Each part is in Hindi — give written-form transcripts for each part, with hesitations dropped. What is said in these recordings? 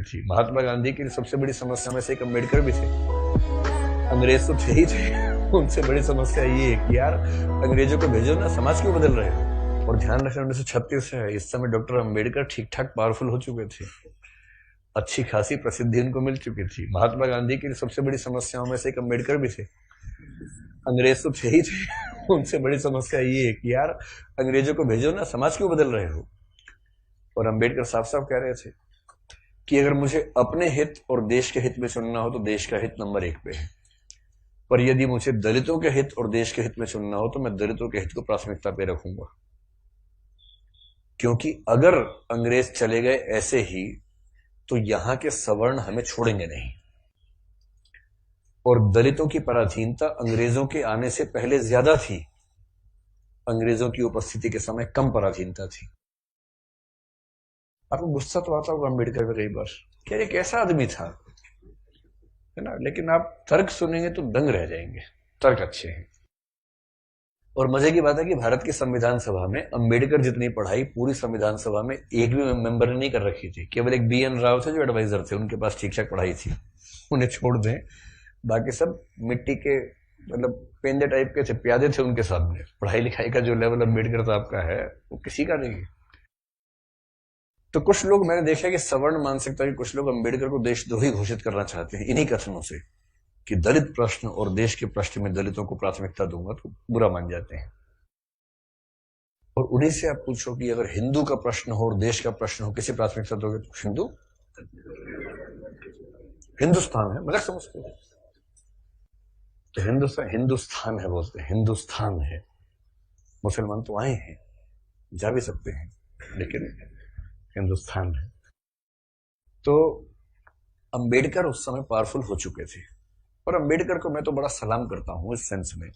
थी। महात्मा गांधी की सबसे बड़ी समस्या में से एक अम्बेडकर भी थे। अंग्रेज तो थे ही थे, उनसे बड़ी समस्या ये है कि यार अंग्रेजों को भेजो ना, समाज क्यों बदल रहे हो। और ध्यान रखना 1936 है, इस समय डॉक्टर अम्बेडकर ठीक ठाक पावरफुल हो चुके थे, अच्छी खासी प्रसिद्धि उनको मिल चुकी थी। महात्मा गांधी की सबसे बड़ी समस्याओं में से एक अम्बेडकर भी थे। अंग्रेज तो थे ही थे, उनसे बड़ी समस्या ये है कि यार अंग्रेजों को भेजो ना, समाज क्यों बदल रहे हो। और अम्बेडकर साफ साफ कह रहे थे कि अगर मुझे अपने हित और देश के हित में चुनना हो तो देश का हित नंबर 1 पे है, पर यदि मुझे दलितों के हित और देश के हित में चुनना हो तो मैं दलितों के हित को प्राथमिकता पे रखूंगा, क्योंकि अगर अंग्रेज चले गए ऐसे ही तो यहां के सवर्ण हमें छोड़ेंगे नहीं। और दलितों की पराधीनता अंग्रेजों के आने से पहले ज्यादा थी, अंग्रेजों की उपस्थिति के समय कम पराधीनता थी। आपको गुस्सा तो आता होगा अम्बेडकर पे कई बार, क्या ये कैसा आदमी था, है ना, लेकिन आप तर्क सुनेंगे तो दंग रह जाएंगे, तर्क अच्छे हैं। और मजे की बात है कि भारत की संविधान सभा में अम्बेडकर जितनी पढ़ाई पूरी संविधान सभा में एक भी मेंबर ने नहीं कर रखी थी। केवल एक BN राव थे जो एडवाइजर थे, उनके पास ठीक ठाक पढ़ाई थी, उन्हें छोड़ दें, बाकी सब मिट्टी के मतलब पेंदे टाइप के थे, प्यादे थे उनके सामने। पढ़ाई लिखाई का जो लेवल अम्बेडकर साहब का है वो किसी का नहीं है। तो कुछ लोग मैंने देखा कि सवर्ण मानसिकता के कुछ लोग अम्बेडकर को देशद्रोही घोषित करना चाहते हैं इन्हीं कथनों से कि दलित प्रश्न और देश के प्रश्न में दलितों को प्राथमिकता दूंगा तो बुरा मान जाते हैं। और उन्हीं से आप पूछो कि अगर हिंदू का प्रश्न हो और देश का प्रश्न हो, किसे प्राथमिकता दोगे, तो हिंदू, हिंदुस्तान है, मजाक समझते हो तो हिंदुस्तान है बोलते हैं, हिंदुस्तान है। मुसलमान तो आए हैं, जा भी सकते हैं, लेकिन हिंदुस्तान है। तो अंबेडकर उस समय पावरफुल हो चुके थे। और अंबेडकर को मैं तो बड़ा सलाम करता हूं इस सेंस में,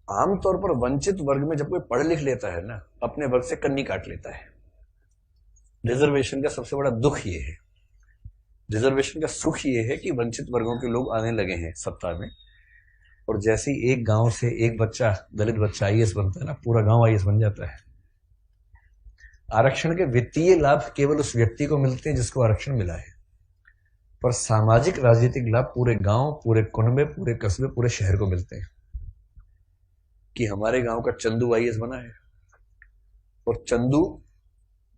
आमतौर पर वंचित वर्ग में जब कोई पढ़ लिख लेता है ना, अपने वर्ग से कन्नी काट लेता है। रिजर्वेशन का सबसे बड़ा दुख ये है, रिजर्वेशन का सुख ये है कि वंचित वर्गों के लोग आने लगे हैं सत्ता में, और जैसे ही एक गांव से एक बच्चा, दलित बच्चा IAS बनता है ना, पूरा गांव IAS बन जाता है। आरक्षण के वित्तीय लाभ केवल उस व्यक्ति को मिलते हैं जिसको आरक्षण मिला है, पर सामाजिक राजनीतिक लाभ पूरे गांव, पूरे कुनबे, पूरे कस्बे, पूरे शहर को मिलते हैं। कि हमारे गांव का चंदू IAS बना है, और चंदू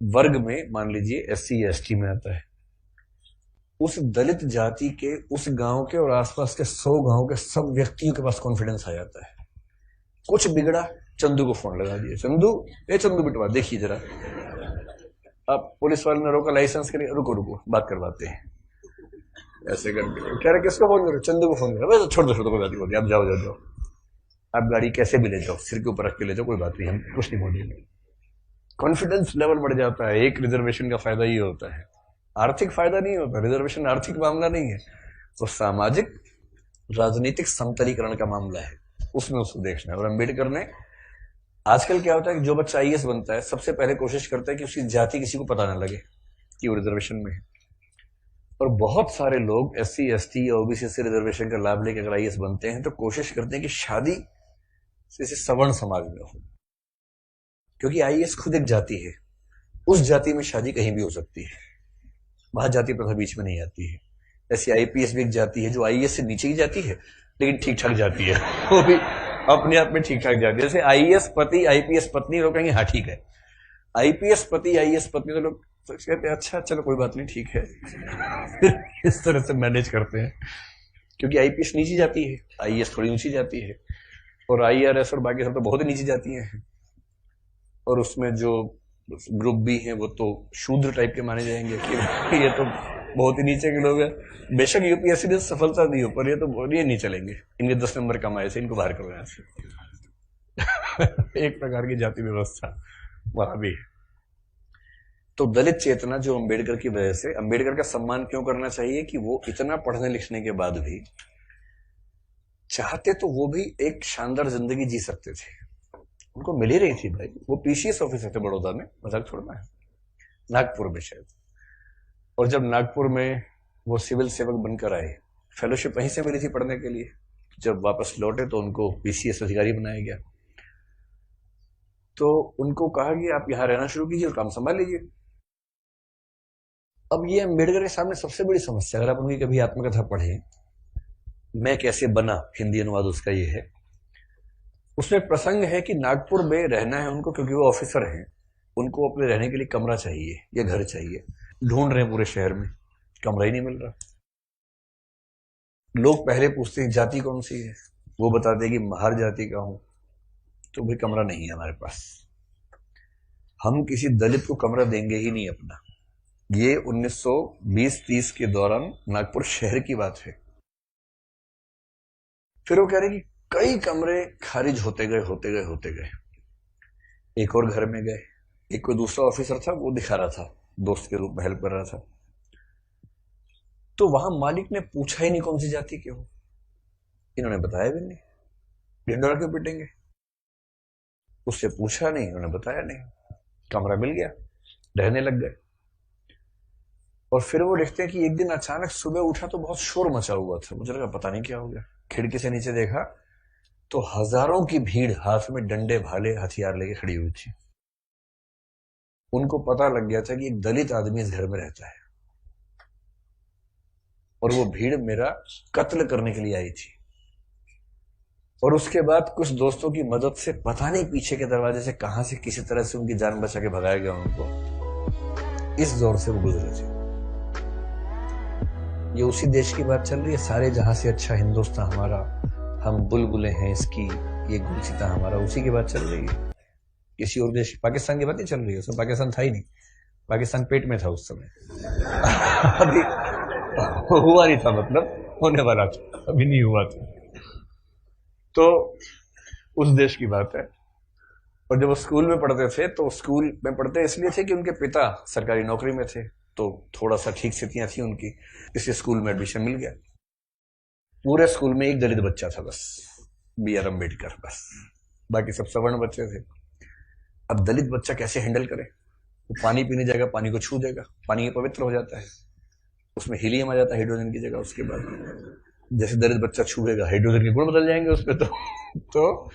वर्ग में मान लीजिए SC या ST में आता है, उस दलित जाति के उस गांव के और आसपास के 100 गांव के सब व्यक्तियों के पास कॉन्फिडेंस आ जाता है। कुछ बिगड़ा, चंदू को फोन लगा दिया, चंदू, चंदू बिटवा देखिए जरा। अब पुलिस वाले ने रोका, लाइसेंस के लिए, रुको रुको बात करवाते हैं, ऐसे करके कह रहे किसको फोन करो, चंदू को फोन करो, छोड़ दो कोई बात नहीं, आप जाओ जाओ जाओ, आप गाड़ी कैसे भी ले जाओ, सिर के ऊपर रख के ले जाओ, कोई बात नहीं, हम कुछ नहीं बोलेंगे। कॉन्फिडेंस लेवल बढ़ जाता है। एक रिजर्वेशन का फायदा ये होता है, आर्थिक फायदा नहीं होता, रिजर्वेशन आर्थिक मामला नहीं है, तो सामाजिक राजनीतिक समतलीकरण का मामला है, उसमें उसको देखना है। और अम्बेडकर ने, आजकल क्या होता है कि जो बच्चा IAS बनता है सबसे पहले कोशिश करता है कि उसकी जाति किसी को पता ना लगे कि वो रिजर्वेशन में है। और बहुत सारे लोग SC ST या OBC से रिजर्वेशन का लाभ लेकर अगर IAS बनते हैं तो कोशिश करते हैं कि शादी जैसे सवर्ण समाज में हो, क्योंकि IAS खुद एक जाति है, उस जाति में शादी कहीं भी हो सकती है, वहां जाति प्रथा बीच में नहीं आती है। ऐसी IPS भी एक जाति है जो IAS से नीचे की जाती है लेकिन ठीक ठाक जाती है, वो भी अपने आप में ठीक ठाक जाती है। जैसे IAS पति IPS पत्नी, लोग कहेंगे हाँ ठीक है, IPS पति IAS पत्नी, तो लोग कहते हैं अच्छा चलो कोई बात नहीं ठीक है इस तरह से मैनेज करते हैं, क्योंकि IPS नीची जाती है, IAS थोड़ी ऊंची जाती है, और IRS और बाकी सब तो बहुत ही नीची जाती हैं, और उसमें जो ग्रुप भी हैं वो तो शूद्र टाइप के माने जाएंगे कि ये तो बहुत ही नीचे के लोग हैं। बेशक UPSC ने सफलता दी हो, पर ये तो ये नहीं चलेंगे, इनके 10 नंबर कम आए थे, इनको बाहर करो यहाँ से एक प्रकार की जाति व्यवस्था वहां भी है। तो दलित चेतना जो अम्बेडकर की वजह से, अम्बेडकर का सम्मान क्यों करना चाहिए कि वो इतना पढ़ने लिखने के बाद भी चाहते तो वो भी एक शानदार जिंदगी जी सकते थे, उनको मिल ही रही थी भाई। वो PCS ऑफिसर थे बड़ौदा में, मजाक छोड़ना है, नागपुर में शायद। और जब नागपुर में वो सिविल सेवक बनकर आए, फेलोशिप वहीं से मिली थी पढ़ने के लिए, जब वापस लौटे तो उनको PCS अधिकारी बनाया गया। तो उनको कहा कि आप यहां रहना शुरू कीजिए और काम संभाल लीजिए। अब ये अम्बेडकर के सामने सबसे बड़ी समस्या, अगर आप उनकी कभी आत्मकथा पढ़े, मैं कैसे बना, हिंदी अनुवाद उसका ये है। उसमें प्रसंग है कि नागपुर में रहना है उनको, क्योंकि वो ऑफिसर हैं, उनको अपने रहने के लिए कमरा चाहिए या घर चाहिए। ढूंढ रहे हैं पूरे शहर में, कमरा ही नहीं मिल रहा। लोग पहले पूछते हैं जाति कौन सी है, वो बताते हैं कि महार जाति का हूं, तो भाई कमरा नहीं है हमारे पास। हम किसी दलित को कमरा देंगे ही नहीं अपना। ये 1920-30 के दौरान नागपुर शहर की बात है। फिर वो कह रहे कि कई कमरे खारिज होते गए। एक और घर में गए, एक कोई दूसरा ऑफिसर था, वो दिखा रहा था, दोस्त के रूप में हेल्प कर रहा था। तो वहां मालिक ने पूछा ही नहीं कौन सी जाति के हो, इन्होंने बताया भी नहीं, ढिंडोरा क्यों पिटेंगे। उससे पूछा नहीं, उन्होंने बताया नहीं, कमरा मिल गया, रहने लग गए। और फिर वो देखते हैं कि एक दिन अचानक सुबह उठा तो बहुत शोर मचा हुआ था। मुझे लगा पता नहीं क्या हो गया। खिड़की से नीचे देखा तो हजारों की भीड़ हाथ में डंडे भाले हथियार लेके खड़ी हुई थी। उनको पता लग गया था कि एक दलित आदमी इस घर में रहता है और वो भीड़ मेरा कत्ल करने के लिए आई थी। और उसके बाद कुछ दोस्तों की मदद से पता नहीं पीछे के दरवाजे से कहां से किसी तरह से उनकी जान बचा के भगाया गया उनको। इस दौर से वो गुजरे थे। ये उसी देश की बात चल रही है, सारे जहां से अच्छा हिंदुस्तान हमारा, हम बुलबुलें हैं इसकी, ये गुलसिता हमारा, उसी की बात चल रही है। किसी और देश, पाकिस्तान की बात नहीं चल रही है। उसमें पाकिस्तान था ही नहीं, पाकिस्तान पेट में था उस समय। अभी हुआ नहीं था, मतलब होने वाला था, अभी नहीं हुआ था। तो उस देश की बात है। और जब वो स्कूल में पढ़ते थे तो स्कूल में पढ़ते इसलिए थे कि उनके पिता सरकारी नौकरी में थे, तो थोड़ा सा ठीक स्थितियां थी उनकी, इसलिए स्कूल में एडमिशन मिल गया। पूरे स्कूल में एक दलित बच्चा था बस, BR अम्बेडकर, बस। बाकी सब सवर्ण बच्चे थे। अब दलित बच्चा कैसे हैंडल करे? वो पानी पीने जाएगा, पानी को छू देगा, पानी पवित्र हो जाता है, उसमें हीलियम आ जाता है हाइड्रोजन की जगह। उसके बाद जैसे दलित बच्चा छुएगा, हाइड्रोजन के गुण बदल जाएंगे उसमें। तो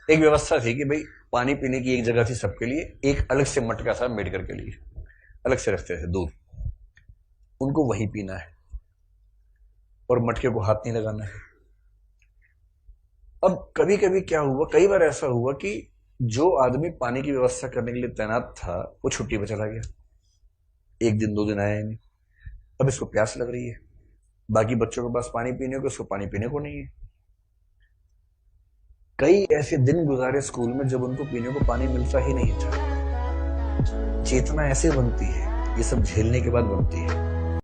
एक व्यवस्था थी कि भाई पानी पीने की एक जगह थी सबके लिए, एक अलग से मटका था अम्बेडकर के लिए, अलग से रखते थे दूर, उनको वहीं पीना है और मटके को हाथ नहीं लगाना है। अब कभी कभी क्या हुआ, कई बार ऐसा हुआ कि जो आदमी पानी की व्यवस्था करने के लिए तैनात था वो छुट्टी पे चला गया, एक दिन 2 दिन आया नहीं। अब इसको प्यास लग रही है, बाकी बच्चों के पास पानी पीने को, इसको पानी पीने को नहीं है। कई ऐसे दिन गुजारे स्कूल में जब उनको पीने को पानी मिलता ही नहीं था। चेतना ऐसे बनती है, ये सब झेलने के बाद बनती है।